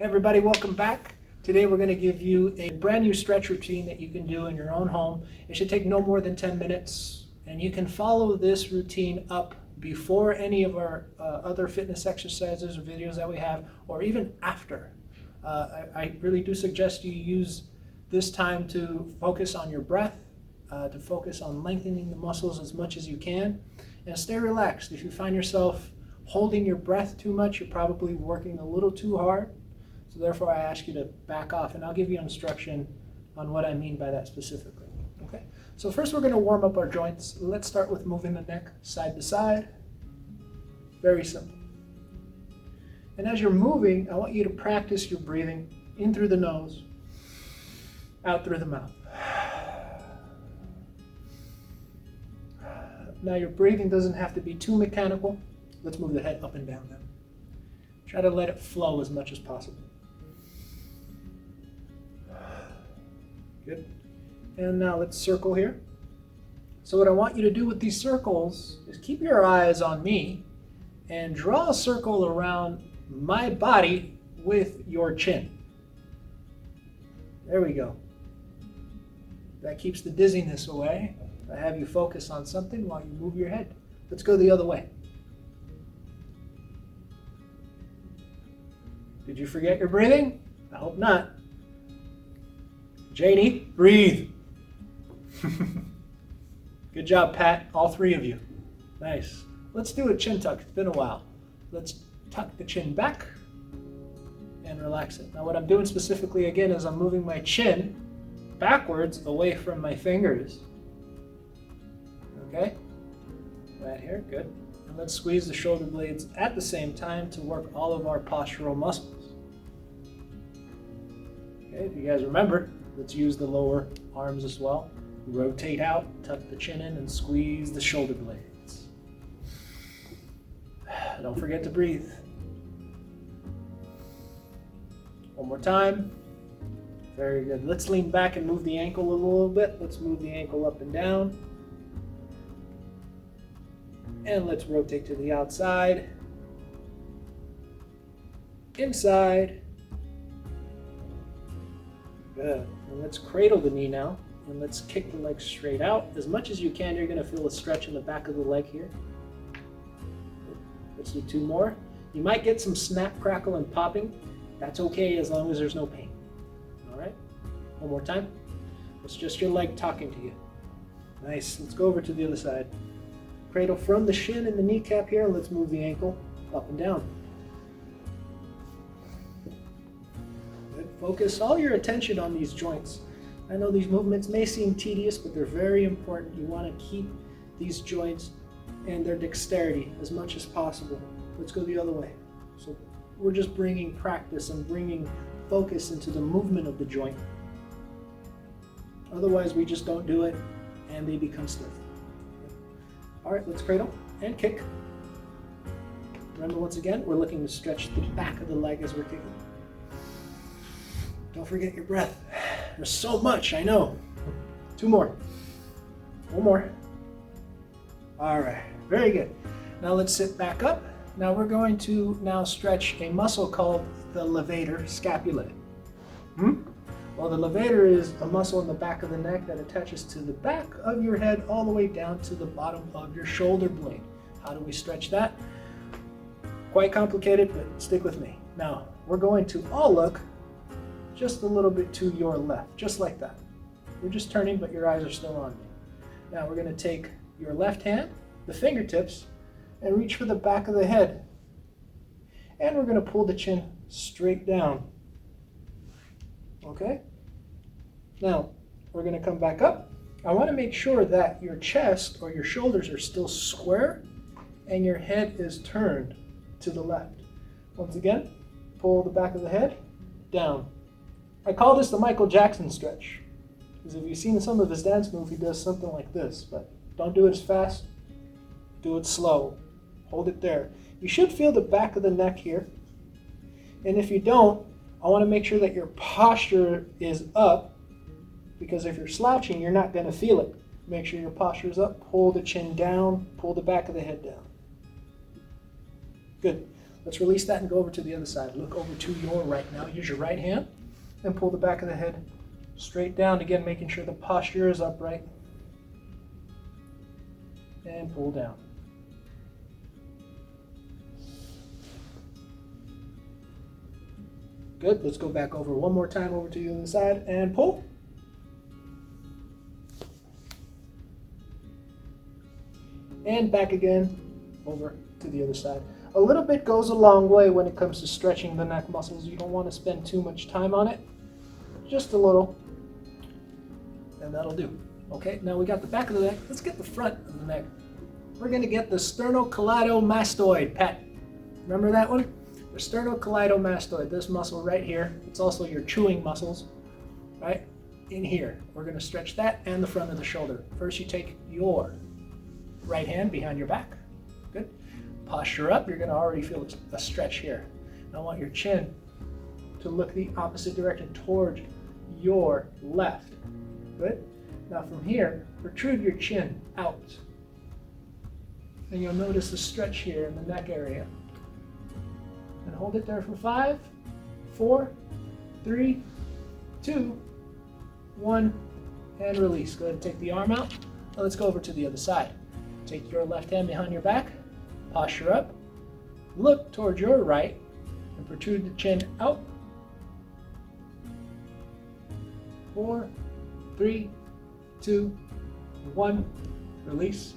Everybody, welcome back. Today we're going to give you a brand new stretch routine that you can do in your own home. It should take no more than 10 minutes, and you can follow this routine up before any of our other fitness exercises or videos that we have, or even after. I really do suggest you use this time to focus on your breath, to focus on lengthening the muscles as much as you can, and stay relaxed. If you find yourself holding your breath too much, you're probably working a little too hard. So therefore, I ask you to back off, and I'll give you instruction on what I mean by that specifically. Okay. So first, we're going to warm up our joints. Let's start with moving the neck side to side. Very simple. And as you're moving, I want you to practice your breathing in through the nose, out through the mouth. Now, your breathing doesn't have to be too mechanical. Let's move the head up and down now. Try to let it flow as much as possible. Good. And now let's circle here. So what I want you to do with these circles is keep your eyes on me and draw a circle around my body with your chin. There we go. That keeps the dizziness away. I have you focus on something while you move your head. Let's go the other way. Did you forget your breathing? I hope not. JD, breathe. Good job, Pat. All three of you. Nice. Let's do a chin tuck. It's been a while. Let's tuck the chin back and relax it. Now what I'm doing specifically again is I'm moving my chin backwards away from my fingers. Okay? Right here, good. And let's squeeze the shoulder blades at the same time to work all of our postural muscles. Okay, if you guys remember, let's use the lower arms as well. Rotate out, tuck the chin in, and squeeze the shoulder blades. Don't forget to breathe. One more time. Very good. Let's lean back and move the ankle a little bit. Let's move the ankle up and down. And let's rotate to the outside, inside. Good. And let's cradle the knee now, and let's kick the leg straight out. As much as you can, you're going to feel a stretch in the back of the leg here. Let's do two more. You might get some snap, crackle, and popping. That's okay as long as there's no pain. All right? One more time. It's just your leg talking to you. Nice. Let's go over to the other side. Cradle from the shin and the kneecap here. Let's move the ankle up and down. Good. Focus all your attention on these joints. I know these movements may seem tedious, but they're very important. You want to keep these joints and their dexterity as much as possible. Let's go the other way. So we're just bringing practice and bringing focus into the movement of the joint. Otherwise, we just don't do it and they become stiff. All right, let's cradle and kick. Remember, once again, we're looking to stretch the back of the leg as we're kicking. Don't forget your breath. There's so much, I know. Two more. One more. All right, very good. Now let's sit back up. Now we're going to now stretch a muscle called the levator scapulae. Well, the levator is a muscle in the back of the neck that attaches to the back of your head all the way down to the bottom of your shoulder blade. How do we stretch that? Quite complicated, but stick with me. Now, we're going to all look just a little bit to your left, just like that. You're just turning, but your eyes are still on me. Now, we're going to take your left hand, the fingertips, and reach for the back of the head. And we're going to pull the chin straight down. Okay? Now, we're going to come back up. I want to make sure that your chest or your shoulders are still square and your head is turned to the left. Once again, pull the back of the head down. I call this the Michael Jackson stretch, because if you've seen some of his dance moves, he does something like this, but don't do it as fast. Do it slow. Hold it there. You should feel the back of the neck here. And if you don't, I want to make sure that your posture is up, because if you're slouching, you're not going to feel it. Make sure your posture is up. Pull the chin down. Pull the back of the head down. Good. Let's release that and go over to the other side. Look over to your right now. Use your right hand and pull the back of the head straight down. Again, making sure the posture is upright. And pull down. Good. Let's go back over one more time over to the other side and pull. And back again over to the other side. A little bit goes a long way when it comes to stretching the neck muscles. You don't want to spend too much time on it. Just a little. And that'll do. Okay, now we got the back of the neck. Let's get the front of the neck. We're going to get the sternocleidomastoid, Pat. Remember that one? The sternocleidomastoid, this muscle right here. It's also your chewing muscles, right? In here. We're going to stretch that and the front of the shoulder. First, you take your right hand behind your back. Good. Posture up. You're going to already feel a stretch here. I want your chin to look the opposite direction towards your left. Good. Now from here, protrude your chin out. And you'll notice the stretch here in the neck area. And hold it there for 5, 4, 3, 2, 1, and release. Go ahead and take the arm out. Now let's go over to the other side. Take your left hand behind your back, posture up, look towards your right, and protrude the chin out. 4, 3, 2, 1, release.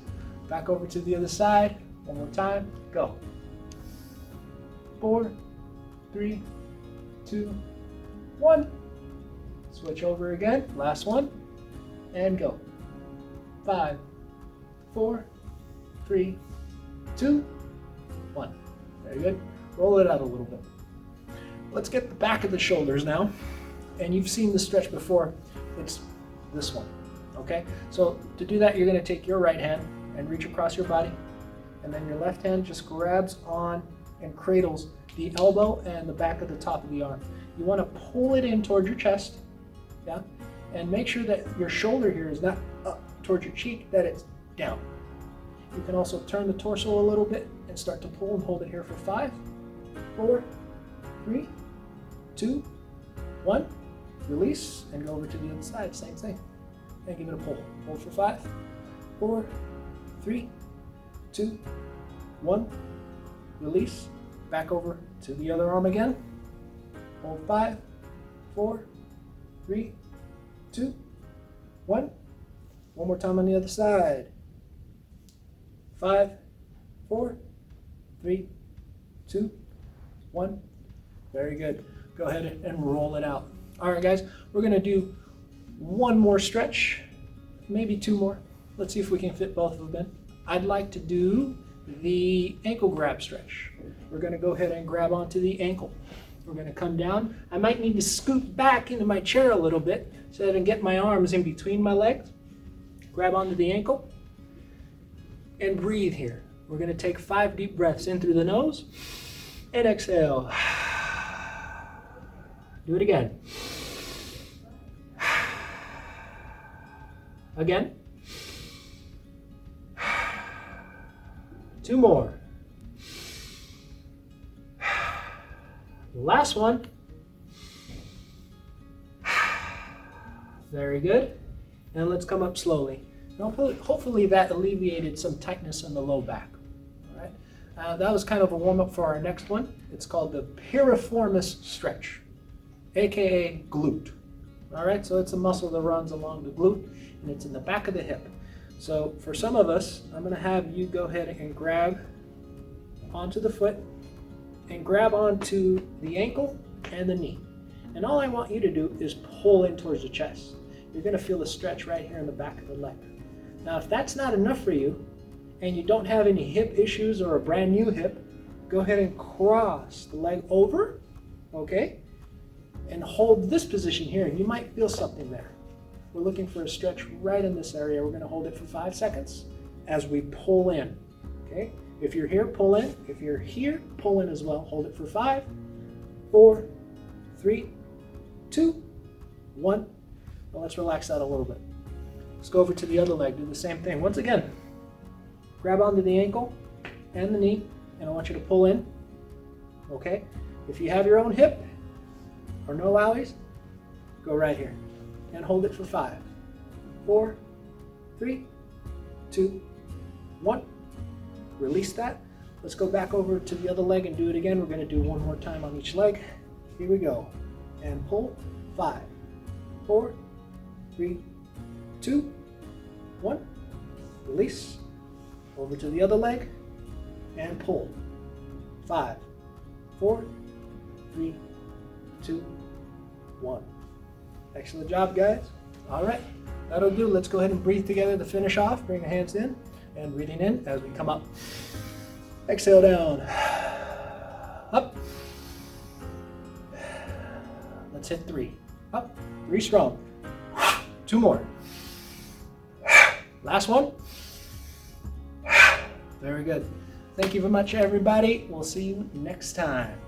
Back over to the other side. One more time. Go. 4, 3, 2, 1. Switch over again. Last one. And go. 5, 4, 3, 2, 1. Very good. Roll it out a little bit. Let's get the back of the shoulders now. And you've seen the stretch before. It's this one. Okay? So to do that, you're going to take your right hand and reach across your body. And then your left hand just grabs on and cradles the elbow and the back of the top of the arm. You want to pull it in towards your chest. Yeah? And make sure that your shoulder here is not up towards your cheek, that it's down. You can also turn the torso a little bit and start to pull and hold it here for 5, 4, 3, 2, 1. Release and go over to the other side. Same thing. And give it a pull. Hold for 5, 4, 3, 2, 1. Release. Back over to the other arm again. Hold 5, 4, 3, 2, 1. One more time on the other side. 5, 4, 3, 2, 1. Very good. Go ahead and roll it out. All right, guys, we're going to do one more stretch, maybe 2 more. Let's see if we can fit both of them in. I'd like to do the ankle grab stretch. We're going to go ahead and grab onto the ankle. We're going to come down. I might need to scoot back into my chair a little bit so that I can get my arms in between my legs. Grab onto the ankle and breathe here. We're going to take 5 deep breaths in through the nose and exhale. Do it again. Again. 2 more. Last one. Very good. And let's come up slowly. Now, hopefully that alleviated some tightness in the low back. All right. That was kind of a warm-up for our next one. It's called the piriformis stretch, aka glute. All right, so it's a muscle that runs along the glute, and it's in the back of the hip. So for some of us, I'm going to have you go ahead and grab onto the foot and grab onto the ankle and the knee. And all I want you to do is pull in towards the chest. You're going to feel the stretch right here in the back of the leg. Now, if that's not enough for you, and you don't have any hip issues or a brand new hip, go ahead and cross the leg over, okay? And hold this position here, and you might feel something there. We're looking for a stretch right in this area. We're going to hold it for 5 seconds as we pull in, okay? If you're here, pull in. If you're here, pull in as well. Hold it for 5, 4, 3, 2, 1. Well, let's relax that a little bit. Let's go over to the other leg. Do the same thing. Once again, grab onto the ankle and the knee, and I want you to pull in. okay? If you have your own hip or no owies, go right here and hold it for 5, 4, 3, 2, 1. Release that. Let's go back over to the other leg and do it again. We're going to do one more time on each leg. Here we go. And pull. 5, 4, 3, 2, 1. Release. Over to the other leg and pull. 5, 4, 3, 2, 1. Excellent job, guys. All right, that'll do. Let's go ahead and breathe together to finish off. Bring your hands in and breathing in as we come up. Exhale down. Up. Let's hit 3. Up. 3 strong. 2 more. Last one. Very good. Thank you very much, everybody. We'll see you next time.